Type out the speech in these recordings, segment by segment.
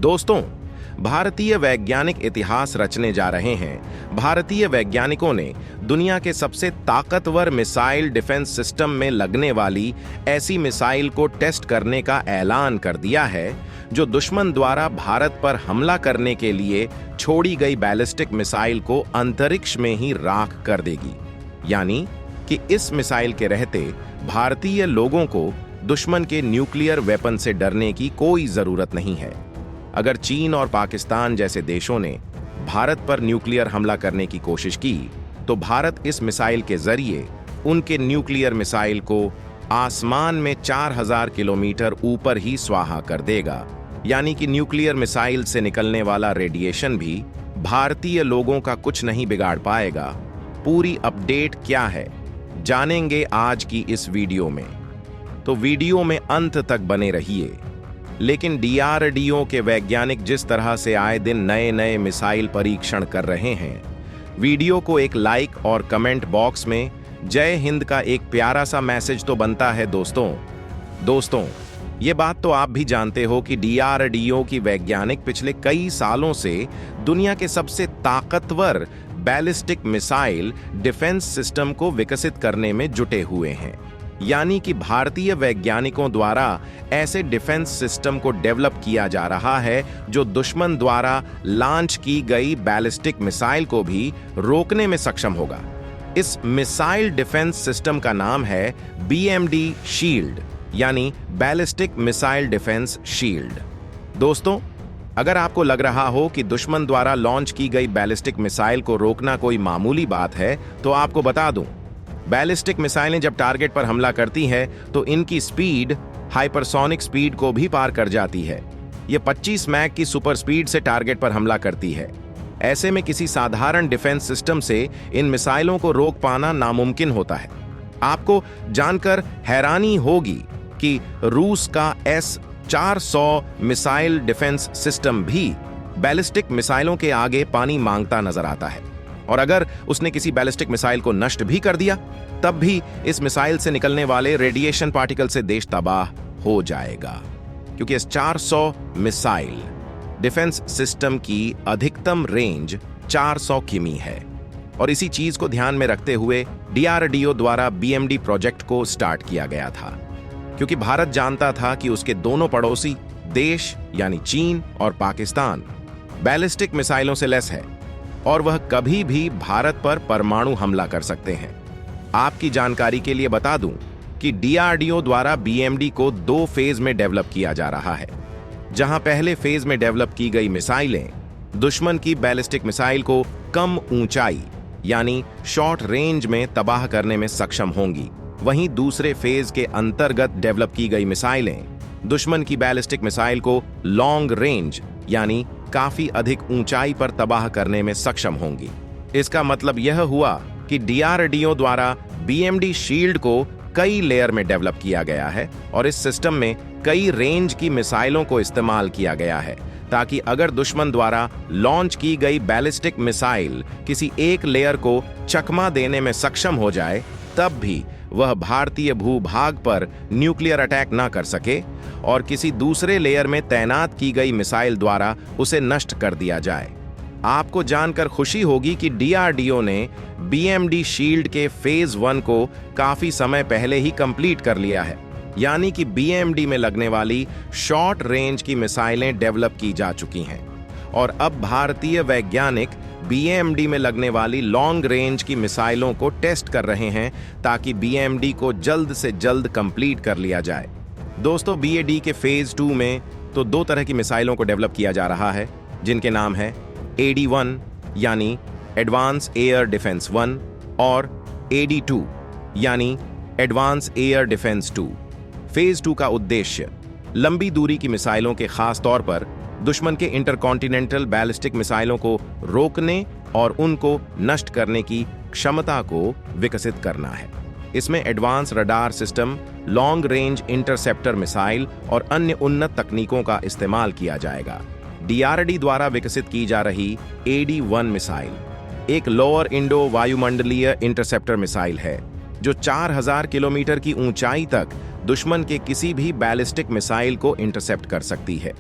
दोस्तों, भारतीय वैज्ञानिक इतिहास रचने जा रहे हैं। भारतीय वैज्ञानिकों ने दुनिया के सबसे ताकतवर मिसाइल डिफेंस सिस्टम में लगने वाली ऐसी मिसाइल को टेस्ट करने का ऐलान कर दिया है जो दुश्मन द्वारा भारत पर हमला करने के लिए छोड़ी गई बैलिस्टिक मिसाइल को अंतरिक्ष में ही राख कर देगी। यानी कि इस मिसाइल के रहते भारतीय लोगों को दुश्मन के न्यूक्लियर वेपन से डरने की कोई जरूरत नहीं है। अगर चीन और पाकिस्तान जैसे देशों ने भारत पर न्यूक्लियर हमला करने की कोशिश की तो भारत इस मिसाइल के जरिए उनके न्यूक्लियर मिसाइल को आसमान में 4000 किलोमीटर ऊपर ही स्वाहा कर देगा। यानी कि न्यूक्लियर मिसाइल से निकलने वाला रेडिएशन भी भारतीय लोगों का कुछ नहीं बिगाड़ पाएगा। पूरी अपडेट क्या है जानेंगे आज की इस वीडियो में, तो वीडियो में अंत तक बने रहिए। लेकिन डीआरडीओ के वैज्ञानिक जिस तरह से आए दिन नए नए मिसाइल परीक्षण कर रहे हैं, वीडियो को एक लाइक और कमेंट बॉक्स में जय हिंद का एक प्यारा सा मैसेज तो बनता है। दोस्तों, ये बात तो आप भी जानते हो कि डीआरडीओ की वैज्ञानिक पिछले कई सालों से दुनिया के सबसे ताकतवर बैलिस्टिक मिसाइल डिफेंस सिस्टम को विकसित करने में जुटे हुए हैं। यानी कि भारतीय वैज्ञानिकों द्वारा ऐसे डिफेंस सिस्टम को डेवलप किया जा रहा है जो दुश्मन द्वारा लॉन्च की गई बैलिस्टिक मिसाइल को भी रोकने में सक्षम होगा। इस मिसाइल डिफेंस सिस्टम का नाम है BMD शील्ड, यानी बैलिस्टिक मिसाइल डिफेंस शील्ड। दोस्तों, अगर आपको लग रहा हो कि दुश्मन द्वारा लॉन्च की गई बैलिस्टिक मिसाइल को रोकना कोई मामूली बात है, तो आपको बता दूं, बैलिस्टिक मिसाइलें जब टारगेट पर हमला करती हैं तो इनकी स्पीड हाइपरसोनिक स्पीड को भी पार कर जाती है। ये 25 मैक की सुपर स्पीड से टारगेट पर हमला करती है। ऐसे में किसी साधारण डिफेंस सिस्टम से इन मिसाइलों को रोक पाना नामुमकिन होता है। आपको जानकर हैरानी होगी कि रूस का S-400 मिसाइल डिफेंस सिस्टम भी बैलिस्टिक मिसाइलों के आगे पानी मांगता नजर आता है। और अगर उसने किसी बैलिस्टिक मिसाइल को नष्ट भी कर दिया, तब भी इस मिसाइल से निकलने वाले रेडिएशन पार्टिकल से देश तबाह हो जाएगा। क्योंकि S-400 मिसाइल डिफेंस सिस्टम की अधिकतम रेंज 400 किमी है। और इसी चीज को ध्यान में रखते हुए डीआरडीओ द्वारा BMD प्रोजेक्ट को स्टार्ट किया गया था। क्योंकि भारत जानता था कि उसके दोनों पड़ोसी देश यानी चीन और पाकिस्तान बैलिस्टिक मिसाइलों से लैस है और वह कभी भी भारत पर परमाणु हमला कर सकते हैं। आपकी जानकारी के लिए बता दूं कि डीआरडीओ द्वारा BMD को 2 फेज में डेवलप किया जा रहा है। जहां पहले फेज में डेवलप की गई मिसाइलें दुश्मन की बैलिस्टिक मिसाइल को कम ऊंचाई यानी शॉर्ट रेंज में तबाह करने में सक्षम होंगी, वहीं दूसरे फेज के अंतर्गत डेवलप की गई मिसाइलें दुश्मन की बैलिस्टिक मिसाइल को लॉन्ग रेंज यानी काफी अधिक ऊंचाई पर तबाह करने में सक्षम होंगी। इसका मतलब यह हुआ कि डीआरडीओ द्वारा BMD शील्ड को कई लेयर में डेवलप किया गया है और इस सिस्टम में कई रेंज की मिसाइलों को इस्तेमाल किया गया है ताकि अगर दुश्मन द्वारा लॉन्च की गई बैलिस्टिक मिसाइल किसी एक लेयर को चकमा देने में सक्षम हो जाए, तब भी वह भारतीय भूभाग पर न्यूक्लियर अटैक ना कर सके और किसी दूसरे लेयर में तैनात की गई मिसाइल द्वारा उसे नष्ट कर दिया जाए। आपको जानकर खुशी होगी कि डीआरडीओ ने BMD शील्ड के फेज 1 को काफी समय पहले ही कंप्लीट कर लिया है। यानी कि BMD में लगने वाली शॉर्ट रेंज की मिसाइलें डेवलप की जा चुकी हैं और अब भारतीय वैज्ञानिक BMD में लगने वाली लॉन्ग रेंज की मिसाइलों को टेस्ट कर रहे हैं ताकि BMD को जल्द से जल्द कंप्लीट कर लिया जाए। दोस्तों, BAD के फेज 2 में तो 2 तरह की मिसाइलों को डेवलप किया जा रहा है, जिनके नाम है AD-1 यानी एडवांस एयर डिफेंस 1 और AD-2 यानी एडवांस एयर डिफेंस 2। फेज 2 का उद्देश्य लंबी दूरी की मिसाइलों के खास तौर पर दुश्मन के इंटरकॉन्टिनेंटल बैलिस्टिक मिसाइलों को रोकने और उनको नष्ट करने की क्षमता को विकसित करना है। इसमें advance radar system, long range interceptor missile और अन्य उन्नत तकनीकों का इस्तेमाल किया जाएगा। डीआरडी द्वारा विकसित की जा रही AD-1 मिसाइल एक लोअर इंडो वायुमंडलीय इंटरसेप्टर मिसाइल है जो 4000 किलोमीटर की ऊंचाई तक दुश्मन के किसी भी बैलिस्टिक मिसाइल को इंटरसेप्ट कर सकती है।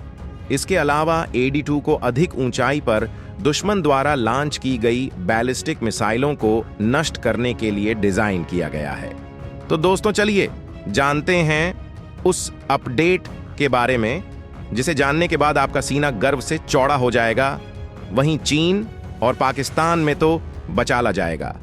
इसके अलावा AD-2 को अधिक ऊंचाई पर दुश्मन द्वारा लॉन्च की गई बैलिस्टिक मिसाइलों को नष्ट करने के लिए डिजाइन किया गया है। तो दोस्तों चलिए जानते हैं उस अपडेट के बारे में, जिसे जानने के बाद आपका सीना गर्व से चौड़ा हो जाएगा। वहीं चीन और पाकिस्तान में तो बचाला जाएगा।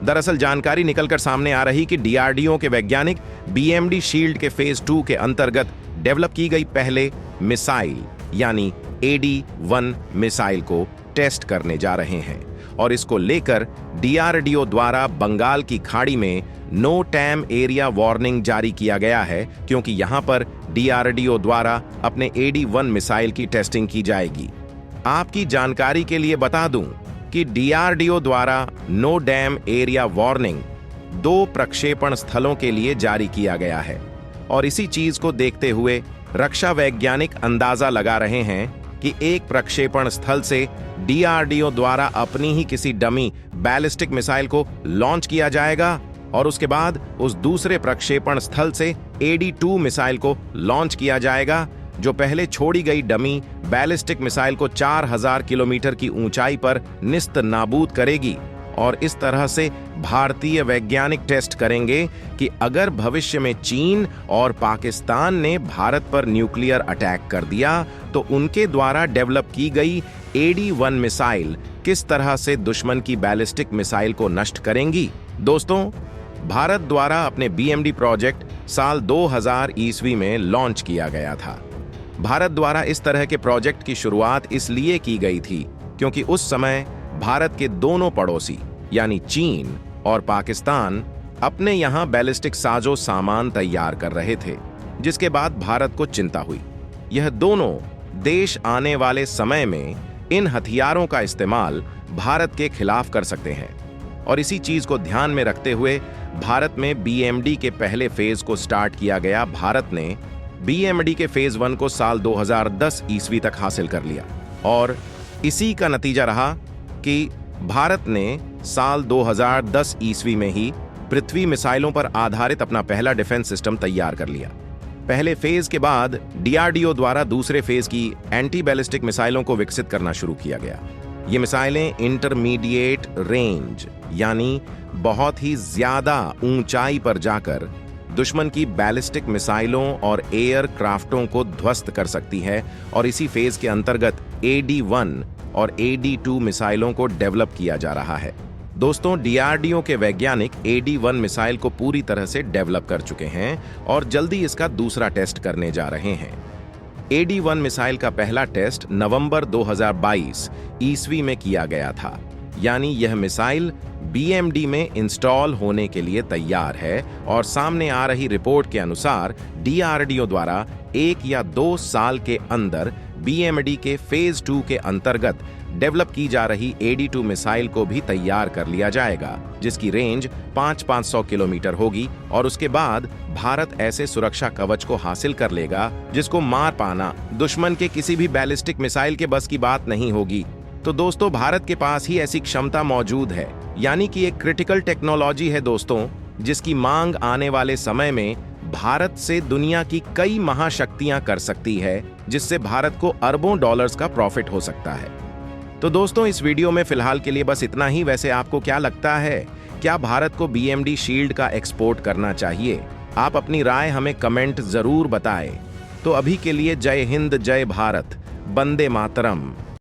दरअसल जानकारी निकलकर सामने आ रही कि DRDO के वैज्ञानिक BMD शील्ड के फेज 2 के अंतर्गत डेवलप की गई पहले मिसाइल यानी AD-1 मिसाइल को टेस्ट करने जा रहे हैं और इसको लेकर DRDO द्वारा बंगाल की खाड़ी में नो टैम एरिया वार्निंग जारी किया गया है, क्योंकि यहां पर DRDO द्वारा अपने AD-1 मिसाइल की टेस्टिंग की जाएगी। आपकी जानकारी के लिए बता दूं कि DRDO द्वारा नो डैम एरिया वार्निंग 2 प्रक्षेपण स्थलों के लिए जारी किया गया है और इसी चीज को देखते हुए रक्षा वैज्ञानिक अंदाजा लगा रहे हैं कि एक प्रक्षेपण स्थल से DRDO द्वारा अपनी ही किसी डमी बैलिस्टिक मिसाइल को लॉन्च किया जाएगा और उसके बाद उस दूसरे प्रक्षेपण स्थल से AD-2 मिसाइल को लॉन्च किया जाएगा, जो पहले छोड़ी गई डमी बैलिस्टिक मिसाइल को 4000 किलोमीटर की ऊंचाई पर निस्त नाबूद करेगी। और इस तरह से भारतीय वैज्ञानिक टेस्ट करेंगे कि अगर भविष्य में चीन और पाकिस्तान ने भारत पर न्यूक्लियर अटैक कर दिया तो उनके द्वारा डेवलप की गई AD-1 मिसाइल किस तरह से दुश्मन की बैलिस्टिक मिसाइल को नष्ट करेंगी। दोस्तों, भारत द्वारा अपने BMD प्रोजेक्ट साल 2000 ईस्वी में लॉन्च किया गया था। भारत द्वारा इस तरह के प्रोजेक्ट की शुरुआत इसलिए की गई थी क्योंकि उस समय भारत के दोनों पड़ोसी यानी चीन और पाकिस्तान अपने यहां बैलिस्टिक साजो सामान तैयार कर रहे थे, जिसके बाद भारत को चिंता हुई। यह दोनों देश आने वाले समय में इन हथियारों का इस्तेमाल भारत के खिलाफ कर सकते हैं और इसी चीज को ध्यान में रखते हुए भारत में BMD के पहले फेज को स्टार्ट किया गया। भारत ने BMD के फेज 1 को साल 2010 ईस्वी तक हासिल कर लिया और इसी का नतीजा रहा कि भारत ने साल 2010 ईस्वी में ही पृथ्वी मिसाइलों पर आधारित अपना पहला डिफेंस सिस्टम तैयार कर लिया। पहले फेज के बाद DRDO द्वारा दूसरे फेज की एंटी बैलिस्टिक मिसाइलों को विकसित करना शुरू किया गया। ये मिसाइलें इंटरमीडिएट रेंज यानी बहुत ही ज्यादा ऊंचाई पर जाकर दुश्मन की बैलिस्टिक मिसाइलों और एयर क्राफ्टों को ध्वस्त कर सकती है और इसी फेज के अंतर्गत AD-1 और AD-2 मिसाइलों को डेवलप किया जा रहा है। दोस्तों, DRDO के वैज्ञानिक AD-1 मिसाइल को पूरी तरह से डेवलप कर चुके हैं और जल्दी इसका दूसरा टेस्ट करने जा रहे हैं। AD-1 मिसाइल का पहला टेस्ट नवंबर 2022 ईस्वी में किया गया था, यानी यह मिसाइल BMD में इंस्टॉल होने के लिए तैयार है और सामने आ रही रिपोर्ट के अनुसार DRDO द्वारा 1 या 2 साल के अंदर BMD के फेज 2 के अंतर्गत डेवलप की जा रही AD-2 मिसाइल को भी तैयार कर लिया जाएगा, जिसकी रेंज 500 किलोमीटर होगी और उसके बाद भारत ऐसे सुरक्षा कवच को हासिल कर लेगा जिसको मार पाना दुश्मन के किसी भी बैलिस्टिक मिसाइल के बस की बात नहीं होगी। तो दोस्तों, भारत के पास ही ऐसी क्षमता मौजूद है, यानी कि एक क्रिटिकल टेक्नोलॉजी है दोस्तों, जिसकी मांग आने वाले समय में भारत से दुनिया की कई महाशक्तियां कर सकती है, जिससे भारत को अरबों डॉलर्स का प्रॉफिट हो सकता है। तो दोस्तों, इस वीडियो में फिलहाल के लिए बस इतना ही। वैसे आपको क्या लगता है, क्या भारत को BMD शील्ड का एक्सपोर्ट करना चाहिए? आप अपनी राय हमें कमेंट जरूर बताएं। तो अभी के लिए जय हिंद, जय भारत, वंदे मातरम।